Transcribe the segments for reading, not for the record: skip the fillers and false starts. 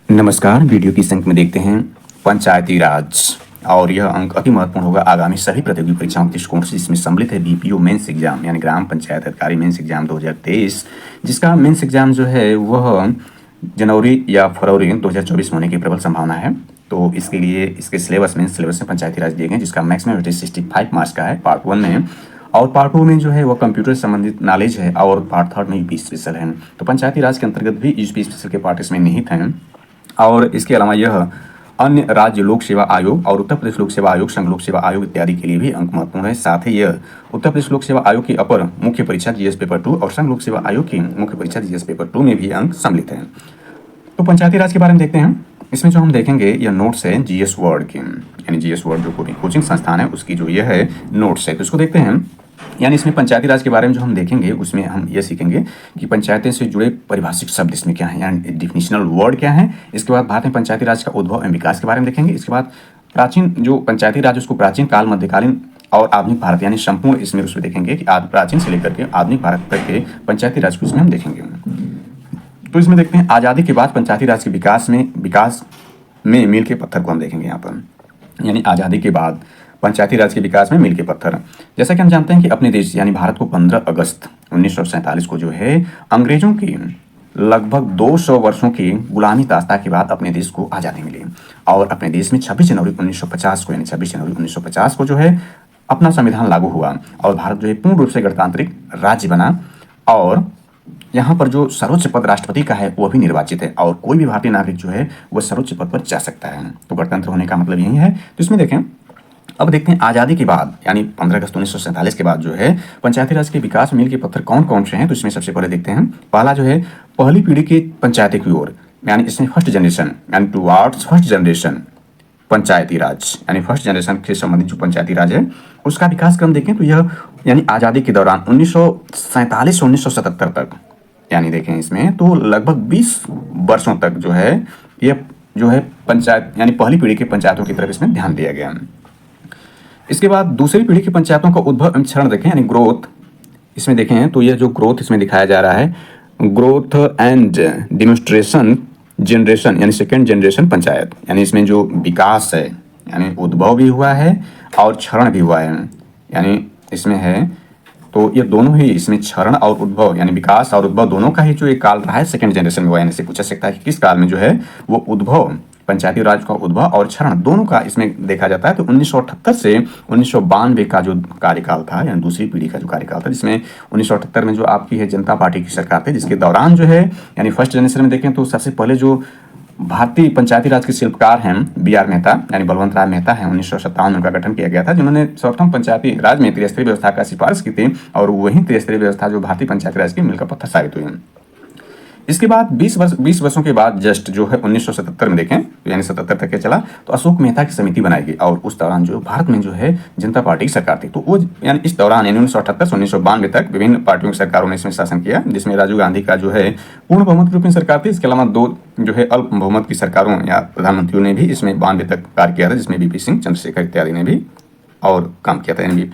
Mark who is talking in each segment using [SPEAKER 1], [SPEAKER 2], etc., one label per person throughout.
[SPEAKER 1] नमस्कार। वीडियो की संख्या में देखते हैं पंचायती राज और यह अंक अति महत्वपूर्ण होगा आगामी सभी प्रतियोगी परीक्षाओं के दृष्टिकोण से। इसमें सम्मिलित है बीपीओ मेंस एग्जाम यानी ग्राम पंचायत अधिकारी मेंस एग्जाम 2023, जिसका मेंस एग्जाम जो है वह जनवरी या फरवरी 2024 होने की प्रबल संभावना है। तो इसके लिए इसके सिलेबस में पंचायती राज दिए गए, जिसका मैक्सिमम वेटेज 65 मार्क्स का है पार्ट 1 में, और पार्ट 2 में जो है वो कंप्यूटर संबंधित नॉलेज है, और पार्ट 3 में यूपी स्पेशल है। तो पंचायती राज के अंतर्गत भी यूपी स्पेशल के पार्ट इसमें निहित हैं। और इसके अलावा यह अन्य राज्य लोक सेवा आयोग और उत्तर प्रदेश लोक सेवा आयोग, संघ लोक सेवा आयोग इत्यादि के लिए भी अंक महत्वपूर्ण है। साथ ही यह उत्तर प्रदेश लोक सेवा आयोग की अपर मुख्य परीक्षा जीएस पेपर 2 और संघ लोक सेवा आयोग की मुख्य परीक्षा जीएस पेपर 2 में भी अंक सम्मिलित हैं। तो पंचायती राज के बारे में देखते हैं। इसमें जो हम देखेंगे यह नोट्स है जीएस वर्ड की, यानी जीएस वर्ड जो कोचिंग संस्थान है उसकी जो यह है नोट्स है, तो इसको देखते हैं। यानी इसमें पंचायती राज के बारे में जो हम देखेंगे उसमें हम ये सीखेंगे कि पंचायतें से जुड़े परिभाषिक शब्द इसमें क्या है, यानी डिफिनिशनल वर्ड क्या है। इसके बाद भारत में पंचायती राज का उद्भव एवं विकास के बारे में देखेंगे। इसके बाद प्राचीन जो पंचायती राज उसको प्राचीन काल, मध्यकालीन और आधुनिक भारत यानी संपूर्ण इसमें उसमें देखेंगे कि प्राचीन से लेकर के आधुनिक भारत तक के पंचायती राज को इसमें हम देखेंगे। तो इसमें देखते हैं आज़ादी के बाद पंचायती राज के विकास में मील के पत्थर को हम देखेंगे यहाँ पर, यानी आज़ादी के बाद पंचायती राज के विकास में मील के पत्थर। जैसा कि हम जानते हैं कि अपने देश यानी भारत को 15 अगस्त 1947 को जो है अंग्रेजों की लगभग 200 वर्षों की गुलामी दास्ता के बाद अपने देश को आज़ादी मिली, और अपने देश में 26 जनवरी 1950 को, यानी 26 जनवरी 1950 को जो है अपना संविधान लागू हुआ, और भारत जो है पूर्ण रूप से गणतांत्रिक राज्य बना। और यहाँ पर जो सर्वोच्च पद राष्ट्रपति का है वह भी निर्वाचित है, और कोई भी भारतीय नागरिक जो है वह सर्वोच्च पद पर जा सकता है। तो गणतंत्र होने का मतलब यही है। तो इसमें देखें, अब देखते हैं आज़ादी के बाद यानी 15 अगस्त 1947 के बाद जो है पंचायती राज के विकास में मील के पत्थर कौन कौन से हैं। तो इसमें सबसे पहले देखते हैं, पहला जो है पहली पीढ़ी की पंचायतें की ओर, यानी इसमें फर्स्ट जनरेशन यानी टुवार्ड्स फर्स्ट जनरेशन पंचायती राज, यानी फर्स्ट जनरेशन से संबंधित जो पंचायती राज है उसका विकास क्रम देखें तो यह यानी आज़ादी के दौरान 1947 से 1977 तक, यानी देखें इसमें तो लगभग 20 वर्षों तक जो है यह जो है पंचायत यानी पहली पीढ़ी की पंचायतों की तरफ इसमें ध्यान दिया गया। इसके बाद दूसरी पीढ़ी की पंचायतों का उद्भव एवं क्षरण देखें, यानी ग्रोथ। इसमें देखें तो यह जो ग्रोथ इसमें दिखाया जा रहा है, ग्रोथ एंड डेमोन्स्ट्रेशन जनरेशन यानी सेकेंड जनरेशन पंचायत, यानी इसमें जो विकास है यानी उद्भव भी हुआ है और क्षरण भी हुआ है, यानी इसमें है तो ये दोनों ही इसमें क्षरण और उद्भव यानी विकास और उद्भव दोनों का ही जो एक काल रहा है सेकेंड जनरेशन में हुआ। यानी से पूछा सकता है कि किस काल में जो है वो उद्भव पंचायती राज का उद्भव और क्षरण दोनों का इसमें देखा जाता है। तो 1978 से 1992 का जो कार्यकाल था यानी दूसरी पीढ़ी का जो कार्यकाल था, जिसमें 1978 में जो आपकी है जनता पार्टी की सरकार थी, जिसके दौरान जो है यानी फर्स्ट जनरेशन में देखें तो सबसे पहले जो भारतीय पंचायती राज के शिल्पकार हैं BR मेहता यानी बलवंत राय मेहता हैं, 1957 में उनका गठन किया गया था, जिन्होंने सर्वप्रथम पंचायती राज में त्रिस्तरीय व्यवस्था का सिफारिश की थी, और वही त्रिस्तरीय व्यवस्था जो भारतीय पंचायती राज की मील का पत्थर साबित हुई। इसके बाद 20 वर्षों के बाद जस्ट जो है 1977 में देखें तो यानी 77 तक के चला तो अशोक मेहता की समिति बनाई गई, और उस दौरान जो भारत में जो है जनता पार्टी की सरकार थी। तो वो यानी इस दौरान यानी 1978 से 1992 तक विभिन्न पार्टियों की सरकारों ने इसमें शासन किया, जिसमें राजीव गांधी का जो है पूर्ण बहुमत रूप में सरकार थी। इसके अलावा 2 जो है अल्प बहुमत की सरकारों या प्रधानमंत्रियों ने भी इसमें 92 तक कार्य किया था, जिसमें बीपी सिंह, चंद्रशेखर इत्यादि ने भी और काम किया था, यानी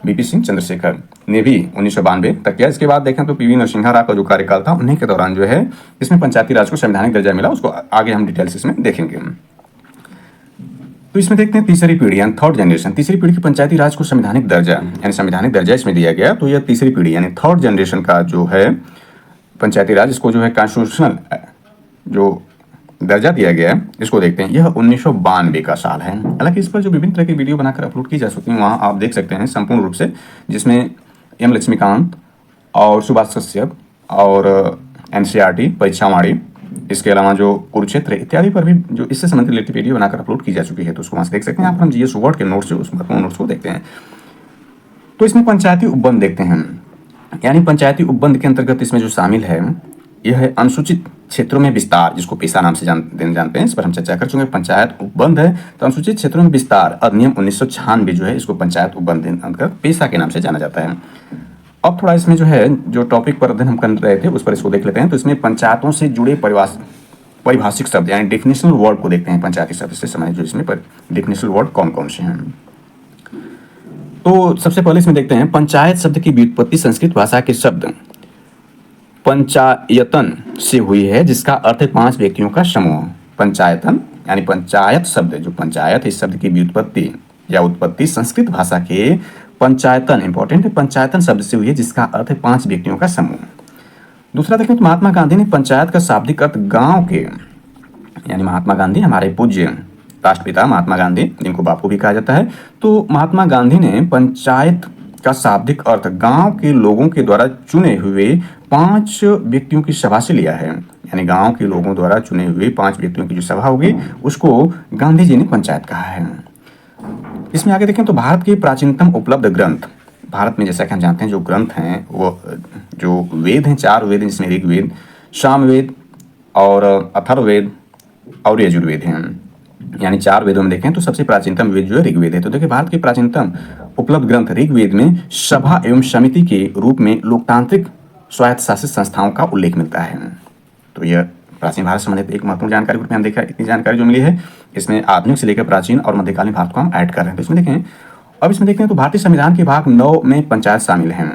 [SPEAKER 1] बीपी सिंह, चंद्रशेखर ने भी 1992 तक किया। इसके बाद देखें तो PV नरसिम्हा राव का जो कार्यकाल था उन्हीं के दौरान जो है इसमें पंचायती राज को संवैधानिक दर्जा मिला, उसको आगे हम डिटेल्स इसमें देखेंगे। तो इसमें देखते हैं तीसरी पीढ़ी यानी थर्ड जनरेशन, तीसरी पीढ़ी की पंचायती राज को संवैधानिक दर्जा यानी संवैधानिक दर्जा इसमें दिया गया। तो यह तीसरी पीढ़ी यानी थर्ड जनरेशन का जो है पंचायती राज, इसको जो है कॉन्स्टिट्यूशनल जो दर्जा दिया गया है, इसको देखते हैं। यह 1992 का साल है। हालांकि इस पर जो विभिन्न तरह की वीडियो बनाकर अपलोड की जा सकती है, वहाँ आप देख सकते हैं संपूर्ण रूप से, जिसमें M लक्ष्मीकांत और सुभाष कश्यप और NCERT परीक्षावाणी, इसके अलावा जो कुरुक्षेत्र इत्यादि पर भी जो इससे संबंधित रिलेटेड वीडियो बनाकर अपलोड की जा चुकी है, तो उसको वहाँ से देख सकते हैं। यहाँ पर हम GS वर्ड के नोट्स उस महत्वपूर्ण नोट्स को देखते हैं। तो इसमें पंचायती उपबंध देखते हैं, यानी पंचायती उपबंध के अंतर्गत इसमें जो शामिल है यह है अनुसूचित क्षेत्रों में विस्तार, जिसको पेशा नाम से जानते हैं, इस पर हम चर्चा कर चुके हैं। पंचायत उपबंध है तो अनुसूचित क्षेत्रों में विस्तार अधिनियम 1996 जो है इसको पंचायत उपबंध अंतर्गत पेशा के नाम से जाना जाता है। अब थोड़ा इसमें जो है जो टॉपिक पर अध्ययन हम कर रहे थे उस पर इसको देख लेते हैं। तो इसमें पंचायतों से जुड़े परिभाषिक शब्द यानी डेफिनेशनल वर्ड को देखते हैं। पंचायती शब्द से संबंधित जो इसमें डेफिनेशनल वर्ड कौन कौन से हैं। तो सबसे पहले इसमें देखते हैं पंचायत शब्द की व्युत्पत्ति संस्कृत भाषा के शब्द पंचायतन से हुई है, जिसका अर्थ है 5 व्यक्तियों का समूह। पंचायतन यानी पंचायत शब्द, जो पंचायत इस शब्द की व्युत्पत्ति या उत्पत्ति संस्कृत भाषा के पंचायतन, इंपॉर्टेंट है, पंचायतन शब्द से हुई है जिसका अर्थ है 5 व्यक्तियों का समूह। दूसरा देखें तो महात्मा गांधी ने पंचायत का शाब्दिक अर्थ गांव के, यानी महात्मा गांधी हमारे पूज्य राष्ट्रपिता महात्मा गांधी, जिनको बापू भी कहा जाता है, तो महात्मा गांधी ने पंचायत का शाब्दिक अर्थ गांव के लोगों के द्वारा चुने हुए 5 व्यक्तियों की सभा से लिया है। यानी गांव के लोगों द्वारा चुने हुए 5 व्यक्तियों की जो सभा होगी उसको गांधी जी ने पंचायत कहा है। इसमें आगे देखें तो भारत के प्राचीनतम उपलब्ध ग्रंथ, भारत में जैसा कि हम जानते हैं जो ग्रंथ हैं वो जो वेद हैं, 4 वेद हैं, जिसमें ऋग्वेद, सामवेद और अथर्ववेद और यजुर्वेद हैं। यानी 4 वेदों में देखें तो सबसे प्राचीनतम वेद जो है ऋग्वेद है। तो देखिए भारत के प्राचीनतम उपलब्ध ग्रंथ ऋग्वेद में सभा एवं समिति के रूप में लोकतांत्रिक स्वायत्त शासित संस्थाओं का उल्लेख मिलता है। तो यह प्राचीन भारत संबंधित एक महत्वपूर्ण जानकारी के रूप में हम देखा, इतनी जानकारी जो मिली है इसमें आधुनिक से लेकर प्राचीन और मध्यकालीन भारत को हम ऐड कर रहे हैं। तो इसमें देखें, अब इसमें देखते हैं तो भारतीय संविधान के भाग 9 में पंचायत शामिल हैं।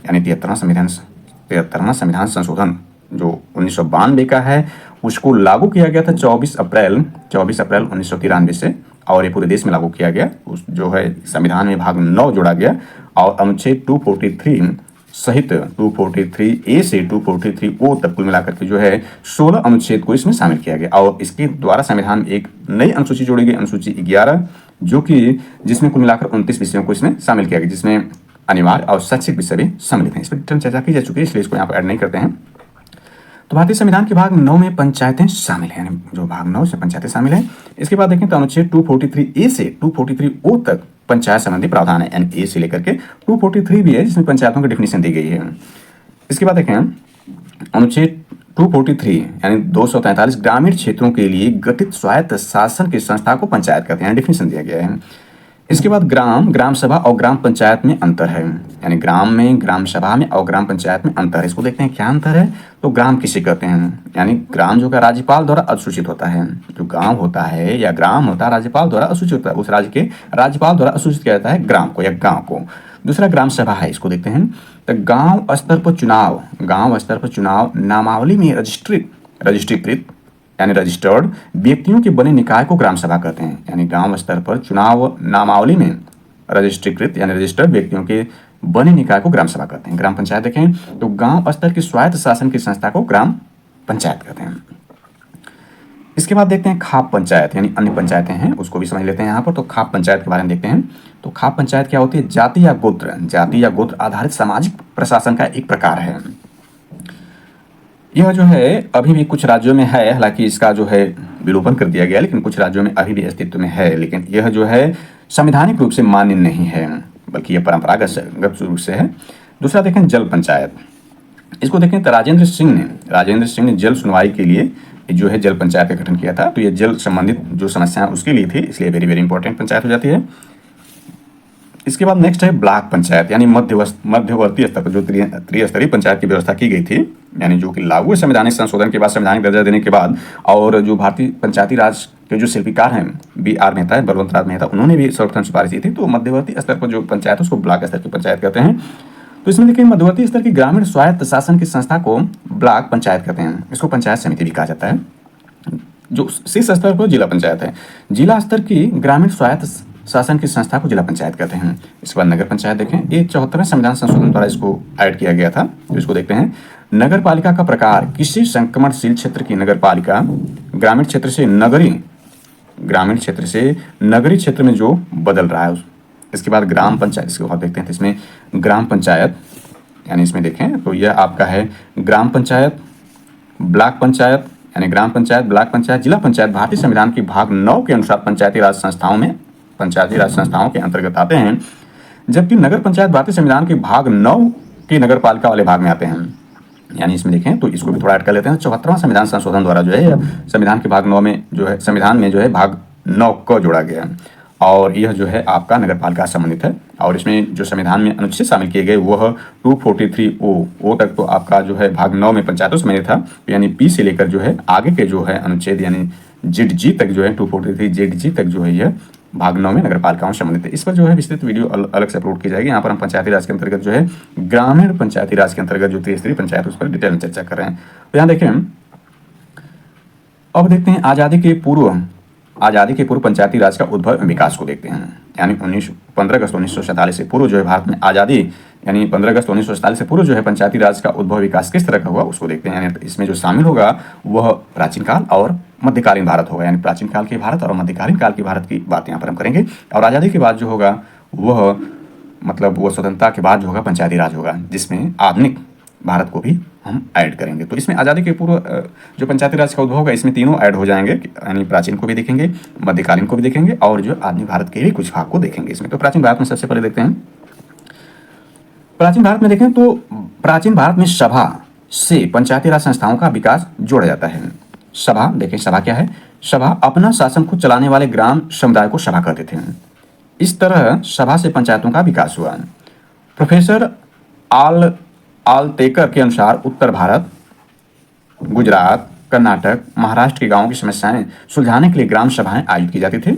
[SPEAKER 1] यानी 73वां संविधान संशोधन जो 1992 का है उसको लागू किया गया था 24 अप्रैल 1993 से, और ये पूरे देश में लागू किया गया। उस जो है संविधान में भाग 9 जोड़ा गया और अनुच्छेद 243 सहित 243A से 243O तक कुल मिलाकर के जो है 16 अनुच्छेद को इसमें शामिल किया गया। और इसके द्वारा संविधान में एक नई अनुसूची जोड़ी गई, अनुसूची 11, जो कि जिसमें कुल मिलाकर 29 विषयों को इसमें शामिल किया गया, जिसमें अनिवार्य और शैक्षिक विषय भी सम्मिलित हैं। इस पर चर्चा की जा चुकी है, इसलिए इसको यहाँ पर ऐड नहीं करते हैं। तो भारतीय संविधान के भाग 9 में पंचायतें शामिल हैं, जो भाग 9 से पंचायतें शामिल हैं। इसके बाद देखें तो अनुच्छेद 243A से 243O तक पंचायत संबंधी प्रावधान है, यानी A से लेकर के 243 भी है जिसमें पंचायतों की डेफिनेशन दी गई है। इसके बाद देखें अनुच्छेद 243 यानी 243 ग्रामीण क्षेत्रों के लिए गठित स्वायत्त शासन की संस्था को पंचायत कहते हैं, डेफिनेशन दिया गया है। इसके बाद ग्राम सभा और ग्राम पंचायत में अंतर है, यानी ग्राम में, ग्राम सभा में और ग्राम पंचायत में अंतर है। इसको देखते हैं क्या अंतर है। तो ग्राम किसे कहते हैं, यानी ग्राम जो है राज्यपाल द्वारा अधिसूचित होता है। जो गांव होता है या ग्राम होता है राज्यपाल द्वारा अधिसूचित होता है, उस राज्य के राज्यपाल द्वारा अधिसूचित किया जाता है ग्राम को या गाँव को। दूसरा ग्राम सभा है, इसको देखते हैं। तो गाँव स्तर पर चुनाव नामावली में रजिस्ट्रीकृत यानी रजिस्टर्ड व्यक्तियों के बने निकाय को ग्राम सभा कहते हैं। यानी गांव स्तर पर चुनाव नामावली में रजिस्ट्रीकृत यानी रजिस्टर्ड व्यक्तियों के बने निकाय को ग्राम सभा कहते हैं। ग्राम पंचायत देखें तो गांव स्तर की स्वायत्त शासन की संस्था को ग्राम पंचायत कहते हैं। इसके बाद देखते हैं खाप पंचायत, यानी अन्य पंचायतें हैं उसको भी समझ लेते हैं यहाँ पर। तो खाप पंचायत के बारे में देखते हैं। तो खाप पंचायत क्या होती है, जाति या गोत्र आधारित सामाजिक प्रशासन का एक प्रकार है। यह जो है अभी भी कुछ राज्यों में है, हालांकि इसका जो है विलोपन कर दिया गया, लेकिन कुछ राज्यों में अभी भी अस्तित्व में है। लेकिन यह जो है संवैधानिक रूप से मान्य नहीं है, बल्कि यह परंपरागत रूप से है। दूसरा देखें जल पंचायत, इसको देखें तो राजेंद्र सिंह ने जल सुनवाई के लिए जो है जल पंचायत का गठन किया था। तो ये जल संबंधित जो समस्याएं उसके लिए थी, इसलिए वेरी वेरी इंपॉर्टेंट पंचायत हो जाती है। इसके बाद नेक्स्ट है ब्लॉक पंचायत, यानी मध्यवर्ती स्तर पर जो त्रिस्तरीय पंचायत की व्यवस्था की गई थी, यानी जो कि लागू संवैधानिक संशोधन के बाद, संवैधानिक दर्जा देने के बाद, और जो भारतीय पंचायती राज के जो शिल्पकार हैं B.R. मेहता है, बलवंतराज मेहता, उन्होंने भी सर्वप्रथम सिफारिश की थी। तो मध्यवर्ती स्तर पर जो पंचायत है उसको ब्लॉक स्तर की पंचायत कहते हैं। तो इसमें देखिए मध्यवर्ती स्तर की ग्रामीण स्वायत्त शासन की संस्था को ब्लॉक पंचायत कहते हैं। इसको पंचायत समिति भी कहा जाता है। जो शीर्ष स्तर पर जिला पंचायत है, जिला स्तर की ग्रामीण स्वायत्त शासन की संस्था को जिला पंचायत कहते हैं। इसके बाद नगर पंचायत देखें, ये 74वें संविधान संशोधन द्वारा इसको ऐड किया गया था। तो इसको देखते हैं। नगर पालिका का प्रकार, किसी संक्रमणशील क्षेत्र की नगर पालिका ग्रामीण क्षेत्र से नगरीय क्षेत्र में जो बदल रहा है। इसके बाद ग्राम पंचायत, इसके बाद देखते हैं। तो इसमें ग्राम पंचायत, यानी इसमें देखें तो यह आपका है ग्राम पंचायत, ब्लॉक पंचायत, यानी ग्राम पंचायत, ब्लॉक पंचायत, जिला पंचायत भारतीय संविधान के भाग 9 के अनुसार पंचायती राज संस्थाओं के अंतर्गत आते हैं, जबकि नगर पंचायत भारतीय संविधान के भाग 9 के नगर पालिका वाले भाग में आते हैं। यानी इसमें देखें तो इसको भी थोड़ा ऐड कर लेते हैं। 74वां संविधान संशोधन द्वारा जो है संविधान के भाग 9 में जो है संविधान में जो है भाग 9 को जोड़ा गया है, और यह जो है आपका नगर पालिका से संबंधित है। और इसमें जो संविधान में अनुच्छेद शामिल किए गए वह 243O तक तो आपका जो है भाग 9 में पंचायतों से संबंधित था। यानी P से लेकर जो है आगे के जो है अनुच्छेद यानी ZG तक जो है 243 ZG तक जो है यह भाग 9 में नगर पालिकाओं से संबंधित है। इस पर जो है विस्तृत वीडियो अलग से अपलोड की जाएगी। यहाँ पर हम पंचायती राज के अंतर्गत जो है ग्रामीण पंचायती राज के अंतर्गत जो त्रिस्तरीय पंचायत उस पर डिटेल में चर्चा कर रहे हैं। तो यहाँ देखें अब देखते हैं आज़ादी के पूर्व पंचायती राज का उद्भव एवं विकास को देखते हैं। यानी 15 अगस्त 1947 से पूर्व जो है भारत में आज़ादी, यानी 15 अगस्त 1947 से पूर्व जो है पंचायती राज का उद्भव विकास किस तरह का हुआ उसको देखते हैं। यानी इसमें जो शामिल होगा वह प्राचीन काल और मध्यकालीन भारत होगा। यानी प्राचीन काल के भारत और मध्यकालीन काल के भारत की बात यहाँ पर हम करेंगे। और आज़ादी के बाद जो होगा वह मतलब वो स्वतंत्रता के बाद जो होगा पंचायती राज होगा, जिसमें आधुनिक भारत को भी हम ऐड करेंगे। तो इसमें आज़ादी के पूर्व जो पंचायती राज का उद्भव होगा इसमें तीनों ऐड हो जाएंगे, यानी प्राचीन को भी देखेंगे, मध्यकालीन को भी देखेंगे और जो आधुनिक भारत के भी कुछ भाग को देखेंगे इसमें। तो प्राचीन भारत में सबसे पहले देखते हैं, प्राचीन भारत में देखें तो प्राचीन भारत में सभा से पंचायती राज संस्थाओं का विकास जोड़ा जाता है। सभा देखें, सभा क्या है? सभा अपना शासन खुद चलाने वाले ग्राम समुदाय को सभा कहते थे। इस तरह सभा से पंचायतों का विकास हुआ। प्रोफेसर आलतेकर के अनुसार उत्तर भारत, गुजरात, कर्नाटक, महाराष्ट्र के गांवों की समस्याएं सुलझाने के लिए ग्राम सभाएं आयोजित की जाती थी।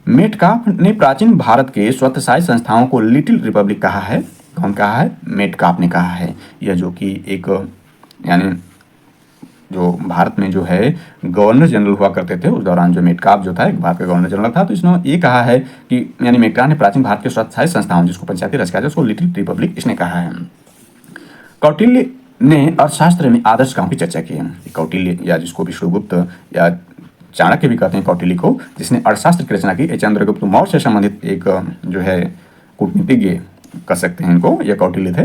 [SPEAKER 1] मेटकाफ ने प्राचीन भारत के स्वतःशासी संस्थाओं को लिटिल रिपब्लिक कहा है। कौन कहा है? मेटकाफ ने कहा है। यह जो कि एक यानी जो भारत में जो है गवर्नर जनरल हुआ करते थे उस दौरान जो मेटकाफ जो था एक भारत का गवर्नर जनरल था, तो इसने ये कहा है कि यानी मेटकाफ ने प्राचीन भारत के स्वतःशासी संस्थाओं जिसको पंचायती राज कहा जाए उसको लिटिल रिपब्लिक इसने कहा है। कौटिल्य ने अर्थशास्त्र में आदर्श गांव की चर्चा की है। कौटिल्य या जिसको विष्णुगुप्त या चाणक्य भी कहते हैं कौटिल्य को, जिसने अर्थशास्त्र की रचना की। चंद्रगुप्त मौर्य से संबंधित एक जो है कूटनीतिज्ञ कर सकते हैं इनको, ये कौटिल्य थे,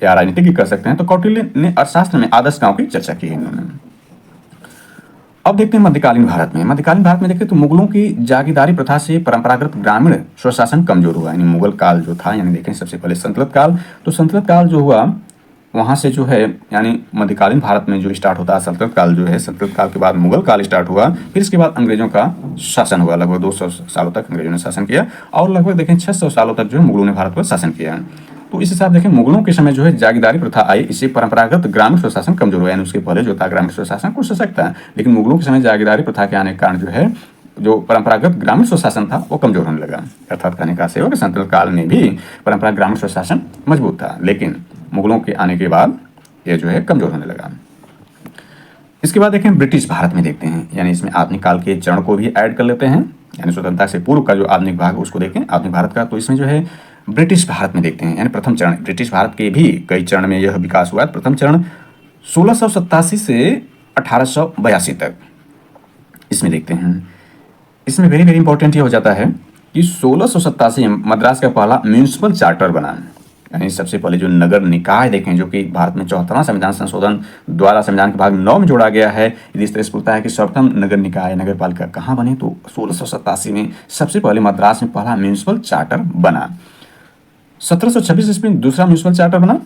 [SPEAKER 1] या राजनीतिज्ञ कर सकते हैं। तो कौटिल्य ने अर्थशास्त्र में आदर्श गांव की चर्चा की है इन्होंने। अब देखते हैं मध्यकालीन भारत में। मध्यकालीन भारत में देखते तो मुगलों की जागीरदारी प्रथा से परंपरागत ग्रामीण स्वशासन कमजोर हुआ। यानी मुगल काल जो था, यानी देखें सबसे पहले संतलत काल, तो संतलत काल जो हुआ वहाँ से जो है यानी मध्यकालीन भारत में जो स्टार्ट होता है सल्तनत काल जो है, सल्तनत काल के बाद मुगल काल स्टार्ट हुआ, फिर इसके बाद अंग्रेजों का शासन हुआ। लगभग 200 सालों तक अंग्रेजों ने शासन किया और लगभग देखें 600 सालों तक जो है मुगलों ने भारत पर शासन किया। तो इस हिसाब देखें मुगलों के समय जो है जागीरदारी प्रथा आई, इससे परंपरागत ग्रामीण स्वशासन कमजोर हुआ। यानी उसके पहले जो था ग्रामीण स्वशासन कुछ सशक्त था, लेकिन मुगलों के समय जागीरदारी प्रथा के आने के कारण जो है जो परंपरागत ग्रामीण स्वशासन था वो कमजोर होने लगा। अर्थात कहने का से हो कि संतुलित काल में भी परंपरागत ग्रामीण स्वशासन मजबूत था, लेकिन मुगलों के आने के बाद ये जो है कमजोर होने लगा। इसके बाद देखें ब्रिटिश भारत में देखते हैं, यानी इसमें आधुनिक काल के चरण को भी ऐड कर लेते हैं, यानी स्वतंत्रता से पूर्व का जो आधुनिक भाग उसको देखें आधुनिक भारत का। तो इसमें जो है ब्रिटिश भारत में देखते हैं, यानी प्रथम चरण, ब्रिटिश भारत के भी कई चरण में यह विकास हुआ। प्रथम चरण 1687 से 1882 तक इसमें देखते हैं। इसमें वेरी वेरी इंपॉर्टेंट ये हो जाता है कि 1687 में मद्रास का पहला म्यूनिसिपल चार्टर बना, यानी सबसे पहले जो नगर निकाय देखें जो कि भारत में 74वां संविधान संशोधन द्वारा संविधान के भाग 9 में जोड़ा गया है। यदि इस तरह से पूछता है कि सर्वप्रथम नगर निकाय नगर पालिका कहाँ बने, तो 1687 में सबसे पहले मद्रास में पहला म्यूनिसिपल चार्टर बना। 1726 ईस्वी में दूसरा म्यूनिसिपल चार्टर बना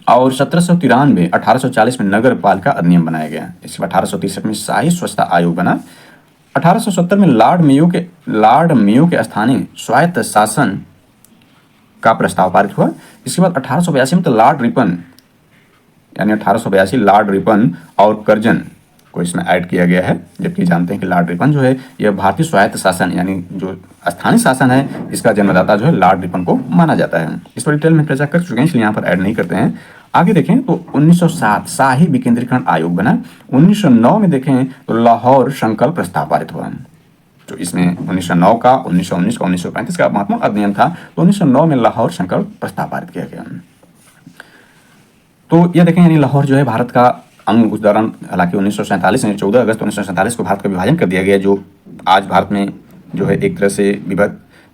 [SPEAKER 1] और 1793 1840 में नगर पालिका अधिनियम बनाया गया। इसके बाद 1863 में शाही स्वच्छता आयोग बना। 1870 में लॉर्ड मेयो के स्थानीय स्वायत्त शासन का प्रस्ताव पारित हुआ। इसके बाद 1882 में तो लॉर्ड रिपन, यानी 1882 लॉर्ड रिपन और कर्जन को इसमें ऐड किया गया है। जबकि जानते हैं कि लॉर्ड रिपन जो है यह भारतीय स्वायत्त शासन यानी जो स्थानीय शासन है इसका जन्मदाता जो है लॉर्ड रिपन को माना जाता है। इस पर डिटेल में चर्चा कर चुके हैं, इसलिए यहाँ पर ऐड नहीं करते हैं। आगे देखें तो 1907 शाही विकेंद्रीकरण आयोग बना। 1909 में देखें तो लाहौर संकल्प प्रस्ताव पारित हुआ। तो इसमें 1909 का, 1919 का, 1935 का महत्वपूर्ण अधिनियम था। तो 1909 में लाहौर संकल्प प्रस्ताव पारित किया गया। तो यह देखें यानी लाहौर जो है भारत का अंग उस दौरान, हालांकि 1947 में 14 अगस्त 1947 को भारत का विभाजन कर दिया गया, जो आज भारत में जो है एक तरह से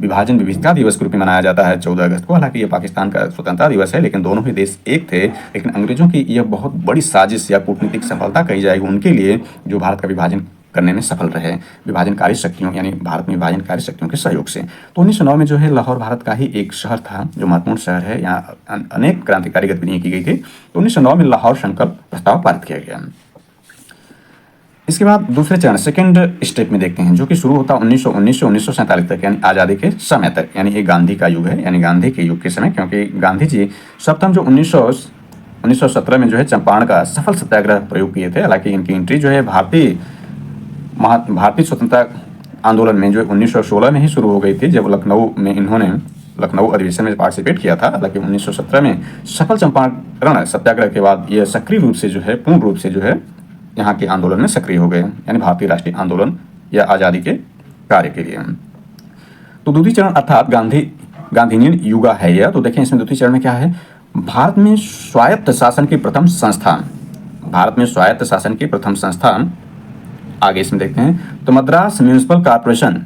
[SPEAKER 1] विभाजन विविधता दिवस के रूप में मनाया जाता है 14 अगस्त को। हालांकि ये पाकिस्तान का स्वतंत्रता दिवस है, लेकिन दोनों ही देश एक थे। लेकिन अंग्रेजों की यह बहुत बड़ी साजिश या कूटनीतिक सफलता कही जाएगी उनके लिए, जो भारत का विभाजन करने में सफल रहे विभाजनकारी शक्तियों, यानी भारत में विभाजनकारी शक्तियों के सहयोग से। तो 1909 में जो है लाहौर भारत का ही एक शहर था, जो महत्वपूर्ण शहर है, यहाँ अनेक क्रांतिकारी गतिविधियां की गई थी। तो 1909 में लाहौर संकल्प प्रस्ताव पारित किया गया। इसके बाद दूसरे चरण सेकेंड स्टेप में देखते हैं, जो कि शुरू होता 1919 से 1947 तक, यानी आज़ादी के समय तक। यानी ये गांधी का युग है, यानी गांधी के युग के समय, क्योंकि गांधी जी सर्वप्रथम जो 1917 में जो है चंपारण का सफल सत्याग्रह प्रयोग किए थे। हालांकि इनकी एंट्री जो है भारतीय स्वतंत्रता आंदोलन में जो 1916 में ही शुरू हो गई थी, जब लखनऊ में इन्होंने लखनऊ अधिवेशन में पार्टिसिपेट किया था। हालांकि 1917 में सफल चंपारण सत्याग्रह के बाद यह सक्रिय रूप से जो है पूर्ण रूप से जो है यहाँ के आंदोलन में सक्रिय हो गए, यानी भारतीय राष्ट्रीय आंदोलन या आज़ादी के कार्य के लिए। तो द्वितीय चरण अर्थात गांधीनियन युगा है यह। तो देखें इसमें द्वितीय चरण में क्या है, भारत में स्वायत्त शासन के प्रथम संस्थान, भारत में स्वायत्त शासन के प्रथम संस्थान, आगे इसमें देखते हैं तो मद्रास म्यूनिसिपल कॉर्पोरेशन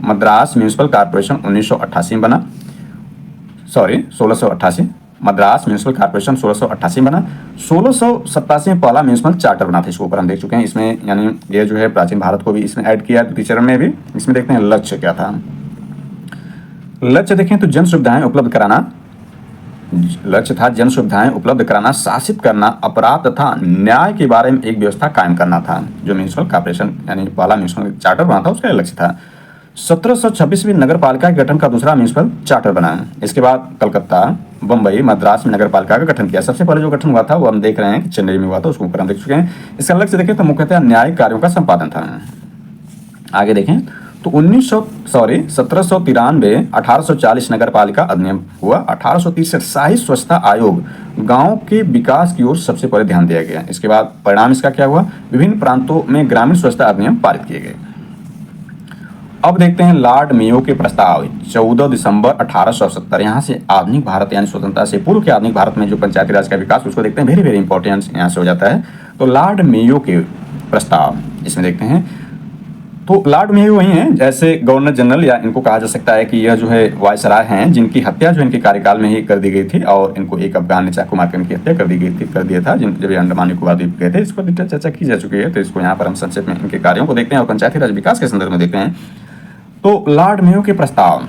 [SPEAKER 1] 1988 में बना, 1688, मद्रास म्यूनिसिपल कॉर्पोरेशन 1688 में बना। 1687 में पहला म्यूनिसिपल चार्टर बना था, इसके ऊपर हम देख चुके हैं। इसमें यानी ये जो है प्राचीन भारत को भी इसमें ऐड किया द्वितीय चरण में भी। इसमें देखते हैं लक्ष्य क्या था। लक्ष्य देखें तो जन सुविधाएं उपलब्ध कराना, लक्ष्य था जन सुविधाएं उपलब्ध कराना, शासित करना, अपराध तथा न्याय के बारे में एक व्यवस्था कायम करना था। जो म्यूनिसिपल कॉर्पोरेशन यानी पहला म्यूनिसिपल चार्टर बना था उसका लक्ष्य था। 1726 नगर पालिका के गठन का दूसरा म्यूनिसिपल चार्टर बना। इसके बाद कलकत्ता, बम्बई, मद्रास में नगर पालिका का गठन किया। सबसे पहले जो गठन हुआ था वो हम देख रहे हैं कि चेन्नई में हुआ था, उसको ऊपर हम देख चुके हैं। इसका लक्ष्य देखें तो मुख्यतः न्यायिक कार्यों का संपादन था। आगे देखें तो 1793 1840 नगर पालिका अधिनियम हुआ। 1863 शाही स्वच्छता आयोग, गांव के विकास की ओर सबसे पहले ध्यान दिया गया। इसके बाद परिणाम इसका क्या हुआ, विभिन्न प्रांतों में ग्रामीण स्वच्छता अधिनियम पारित किए गए। अब देखते हैं लॉर्ड मेयो के प्रस्ताव 14 दिसंबर 1870। यहाँ से आधुनिक भारत यानी स्वतंत्रता से पूर्व के आधुनिक भारत में जो पंचायती राज का विकास उसको देखते हैं, वेरी वेरी इंपॉर्टेंट यहाँ से हो जाता है। तो लॉर्ड मेयो के प्रस्ताव इसमें देखते हैं तो लॉर्ड मेयो वही हैं जैसे गवर्नर जनरल, या इनको कहा जा सकता है कि यह जो है वायसराय हैं जिनकी हत्या जो इनके कार्यकाल में ही कर दी गई थी, और इनको एक अफगान ने चाकू मारकर इनकी हत्या कर दिया था जब ये अंडमान निकोबार द्वीप गए थे। इस पर डिटेल चर्चा की जा चुकी है, तो इसको यहाँ पर हम संक्षेप में इनके कार्यों को देखते हैं और पंचायती राज विकास के संदर्भ में देखते हैं। तो लॉर्ड मेयो के प्रस्ताव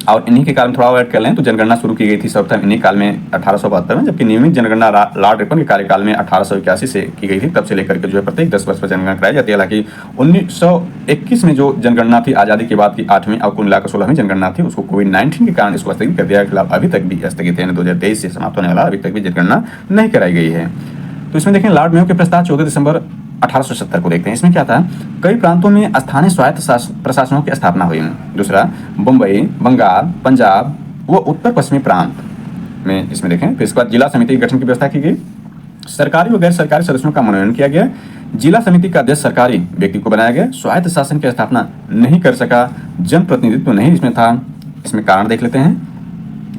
[SPEAKER 1] और इन्हीं के कारण थोड़ा ऐड कर लें तो जनगणना शुरू की गई थी सर्वप्रथम इन्हीं काल में 1872 में, जबकि नियमित जनगणना लॉर्ड रिपन के कार्यकाल में 1881 से की गई थी। तब से लेकर के जो है प्रत्येक 10 वर्ष पर जनगणना कराई जाती है। हालांकि 1921 में जो जनगणना थी आज़ादी के बाद की 8वीं और कुल मिलाकर 16वीं जनगणना थी, उसको कोविड-19 के कारण इसको स्थगित कर दिया गया। फिलहाल अभी तक भी स्थगित है, 2023 से समाप्त होने वाला, अभी तक भी जनगणना नहीं कराई गई है। तो इसमें देखें लॉर्ड मेयो के प्रस्ताव 14 दिसंबर 1870 को देखते हैं। इसमें क्या था, कई प्रांतों में स्थानीय स्वायत्त प्रशासनों की स्थापना हुई। दूसरा, मुंबई, बंगाल, पंजाब व उत्तर पश्चिमी प्रांत में इसमें देखें। फिर इसके बाद जिला समिति के गठन की व्यवस्था की गई। सरकारी व गैर सरकारी सदस्यों का मनोनयन किया गया। जिला समिति का अध्यक्ष सरकारी व्यक्ति को बनाया गया। स्वायत्त शासन की स्थापना नहीं कर सका, जनप्रतिनिधित्व नहीं इसमें था। इसमें कारण देख लेते हैं।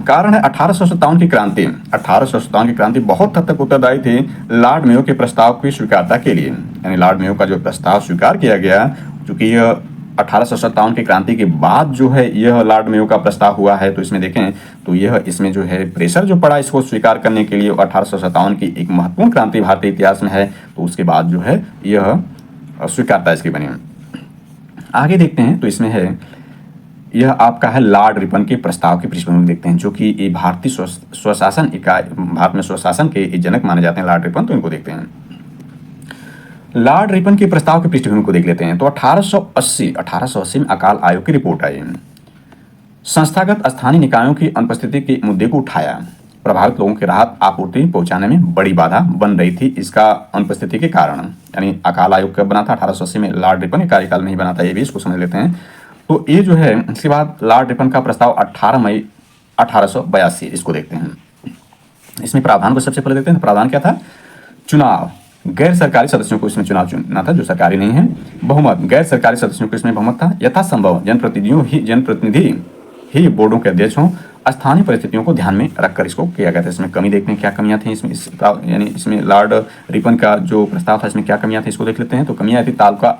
[SPEAKER 1] कारण है 1857 की क्रांति। 1857 की क्रांति बहुत हद तक उत्तरदायी थी लॉर्ड मेयो के प्रस्ताव की स्वीकारता के लिए, यानी लॉर्ड मेयो का जो प्रस्ताव स्वीकार किया गया, चूंकि यह 1857 की क्रांति के बाद जो है यह लॉर्ड मेयो का प्रस्ताव हुआ है। तो इसमें देखें तो यह इसमें जो है प्रेशर जो पड़ा इसको स्वीकार करने के लिए, 1857 की एक महत्वपूर्ण क्रांति भारतीय इतिहास में है। तो उसके बाद जो है यह स्वीकारता इसकी बनी। आगे देखते हैं तो इसमें है यह आपका है लॉर्ड रिपन के प्रस्ताव की पृष्ठभूमि देखते हैं, जो कि ये भारतीय स्वशासन इकाई, भारत में स्वशासन के जनक माने जाते हैं लॉर्ड रिपन। तो इनको देखते हैं। लॉर्ड रिपन के प्रस्ताव की पृष्ठभूमि को देख लेते हैं। तो 1880 में अकाल आयोग की रिपोर्ट आई। संस्थागत स्थानीय निकायों की अनुपस्थिति के मुद्दे को उठाया। प्रभावित लोगों की राहत आपूर्ति पहुंचाने में बड़ी बाधा बन रही थी इसका अनुपस्थिति के कारण। यानी अकाल आयोग कब बना था, 1880 में, लॉर्ड रिपन के कार्यकाल में ही बना था। ये भी इसको समझ लेते हैं। तो ये जो है इसके बाद लॉर्ड रिपन का प्रस्ताव 18 मई 1882, इसको देखते हैं। इसमें प्रावधान को सबसे पहले देखते हैं। प्रावधान क्या था, चुनाव, गैर सरकारी सदस्यों को इसमें चुनाव चुनना था जो सरकारी नहीं है। बहुमत, गैर सरकारी सदस्यों को इसमें बहुमत था। यथासंभव जनप्रतिनिधि ही बोर्डों के अध्यक्ष हों। स्थानीय परिस्थितियों को ध्यान में रखकर इसको किया गया था। इसमें कमी देखते हैं क्या कमियां थी इसमें, यानी इसमें लॉर्ड रिपन का जो प्रस्ताव था इसमें क्या कमियां थी इसको देख लेते हैं। तो कमियां थी तालुका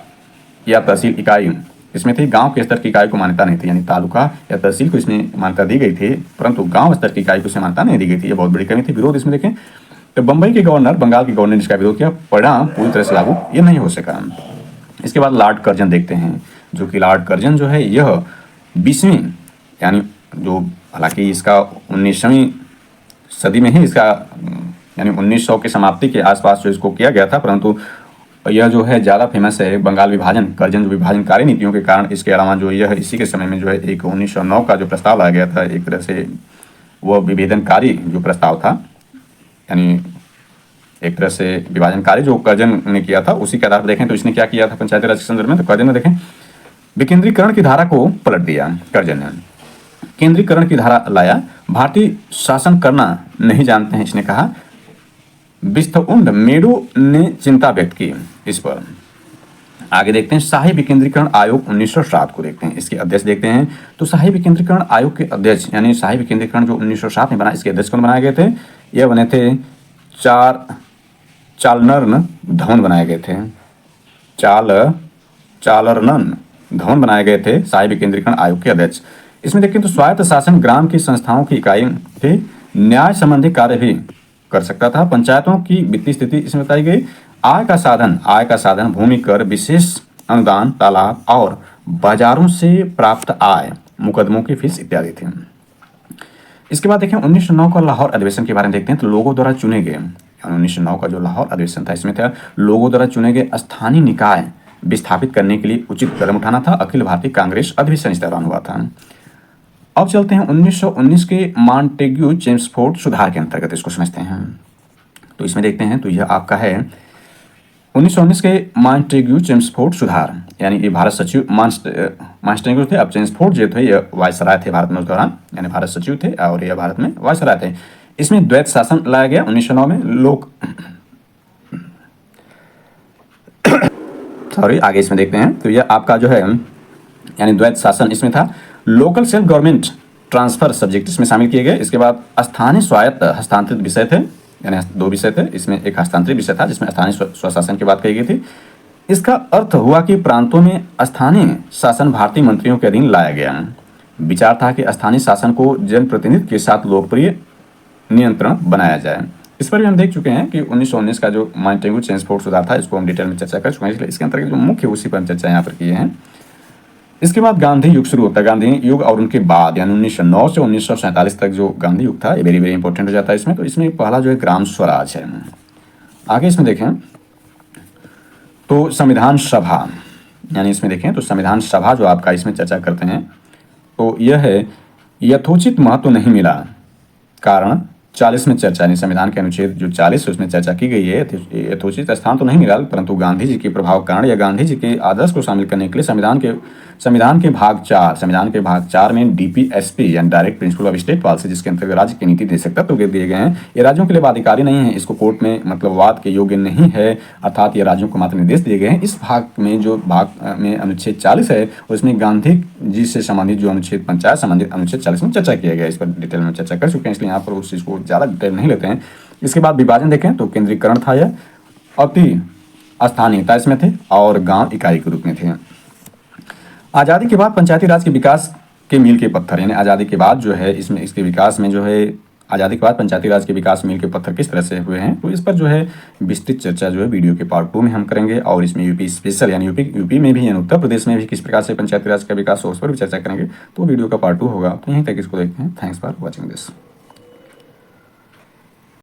[SPEAKER 1] या तहसील इकाई इसमें थी, गांव के स्तर की इकाई को मान्यता नहीं थी। यानी तालुका या तहसील को इसमें मान्यता दी गई थी, परंतु गांव स्तर की इकाई को इसमें मान्यता नहीं दी गई थी। ये बहुत बड़ी कमी थी। विरोध इसमें देखें तो बंबई के गवर्नर, बंगाल के गवर्नर ने इसका विरोध किया। परिणाम पूरी तरह से लागू ये नहीं हो सका। इसके बाद लॉर्ड कर्जन देखते हैं, जो कि लॉर्ड कर्जन जो है यह 20वीं, यानी जो हालांकि इसका 19वीं सदी में ही इसका यानी 1900 की समाप्ति के आसपास जो इसको किया गया था, परंतु यह जो है ज़्यादा फेमस है बंगाल विभाजन, कर्जन जो विभाजनकारी नीतियों के कारण। इसके अलावा जो यह इसी के समय में जो है एक 1909 का जो प्रस्ताव लाया गया था, एक तरह से वह विभेदनकारी जो प्रस्ताव था, यानी एक तरह से विभाजनकारी जो कर्जन ने किया था उसी के आधार पर देखें तो इसने क्या किया था पंचायती राज के संदर्भ में। तो कर्जन ने देखें विकेंद्रीकरण की धारा को पलट दिया। कर्जन ने केंद्रीकरण की धारा लाया। भारतीय शासन करना नहीं जानते हैं इसने कहा। बिस्थउंड मेडो ने चिंता व्यक्त की इस पर। आगे देखते हैं शाही विकेंद्रीकरण आयोग 1907 को देखते हैं, इसके अध्यक्ष देखते हैं। तो शाही विकेंद्रीकरण आयोग के अध्यक्ष यानी शाही विकेंद्रीकरण जो 1907 में बना, इसके अध्यक्ष कौन बनाए गए थे? यह बने थे चार्ल्स धवन बनाए गए थे। चार्ल्स धवन बनाए गए थे शाही विकेंद्रीकरण आयोग के अध्यक्ष। इसमें देखें तो स्वायत्त शासन ग्राम की संस्थाओं की इकाई थे, न्याय संबंधी कार्य भी कर सकता था। पंचायतों की वित्तीय स्थिति इसमें बताई गई। आय का साधन भूमि कर, विशेष अनुदान, तालाब और बाजारों से प्राप्त आय, मुकदमों की फीस इत्यादि थी। इसके बाद देखें 1909 का लाहौर अधिवेशन के बारे में देखते हैं। तो लोगों द्वारा चुने गए 1909 का जो लाहौर अधिवेशन था, इसमें था लोगों द्वारा चुने गए स्थानीय निकाय विस्थापित करने के लिए उचित कदम उठाना था। अखिल भारतीय कांग्रेस अधिवेशन इस दौरान हुआ था। अब चलते हैं 1919 के मॉन्टेग्यू चेम्सफोर्ड सुधार के अंतर्गत इसको समझते हैं। तो इसमें देखते हैं तो यह आपका है 1919 के मॉन्टेग्यू चेम्सफोर्ड सुधार, यानी ये भारत सचिव मॉन्टेग्यू थे। अब चेम्सफोर्ड जो थे ये वायसराय थे भारत में उस दौरान, यानी भारत सचिव थे और ये भारत में वायसराय थे। इसमें द्वैत शासन लाया गया 1909 में। आगे इसमें देखते हैं तो यह आपका जो है यानी द्वैत शासन इसमें था। Local self government transfer subject इसमें शामिल किए गए। इसके बाद स्थानीय स्वायत्त हस्तांतरित विषय थे, यानी 2 विषय थे। इसमें एक हस्तांतरित विषय था जिसमें स्थानीय स्वशासन की बात कही गई थी। इसका अर्थ हुआ कि प्रांतों में स्थानीय शासन भारतीय मंत्रियों के अधीन लाया गया। विचार था कि स्थानीय शासन को जनप्रतिनिधि के साथ लोकप्रिय नियंत्रण बनाया जाए। इस पर भी हम देख चुके हैं कि 1919 का जो मॉन्टेग्यू चेम्सफोर्ड सुधार था, इसको हम डिटेल में चर्चा कर चुके हैं, इसलिए इसके अंतर्गत जो मुख्य उसी पर चर्चा यहाँ पर किए हैं। इसके बाद गांधी युग शुरू होता है। गांधी युग और उनके बाद यानी 1909 से 1947 तक जो गांधी युग था, ये वेरी वेरी इंपॉर्टेंट हो जाता है इसमें। तो इसमें पहला जो है ग्राम स्वराज है। आगे इसमें देखें तो संविधान सभा, यानी इसमें देखें तो संविधान सभा जो आपका इसमें चर्चा करते हैं तो यह है यथोचित महत्व नहीं मिला, कारण 40 में चर्चा, यानी संविधान के अनुच्छेद जो 40 है उसमें चर्चा की गई है। यथोचित स्थान तो नहीं मिला, परंतु गांधी जी के प्रभाव कारण या गांधी जी के आदर्श को शामिल करने के लिए संविधान के भाग 4 में डीपीएसपी यानी direct principle of state policy, जिसके अंतर्गत राज्य की नीति देशक तत्व दिए गए हैं। ये राज्यों के लिए बाध्यकारी नहीं है, इसको कोर्ट में मतलब वाद के योग्य नहीं है, अर्थात ये राज्यों को मात्र निर्देश दिए गए हैं। इस भाग में जो में अनुच्छेद 40 है उसमें गांधी जी से संबंधित जो अनुच्छेद पंचायत संबंधित अनुच्छेद 40 में चर्चा किया गया। इस पर डिटेल में चर्चा कर चुके हैं, इसलिए यहाँ पर उस चीज़ को ज़्यादा डिटेल नहीं लेते हैं। इसके बाद विभाजन देखें तो केंद्रीकरण था, यह अति स्थानीयता इसमें थे और गांव इकाई के रूप में थे। आज़ादी के बाद पंचायती राज के विकास के मील के पत्थर, यानी आज़ादी के बाद जो है इसमें इसके विकास में जो है आज़ादी के बाद पंचायती राज के विकास मील के पत्थर किस तरह से हुए हैं, तो इस पर जो है विस्तृत चर्चा जो है वीडियो के पार्ट 2 में हम करेंगे। और इसमें यूपी स्पेशल यानी यूपी में भी यानी उत्तर प्रदेश में भी किस प्रकार से पंचायती राज का विकास हो उस पर भी चर्चा करेंगे, तो वीडियो का पार्ट 2 होगा। तो यहीं तक इसको देखते हैं। Thanks for watching this.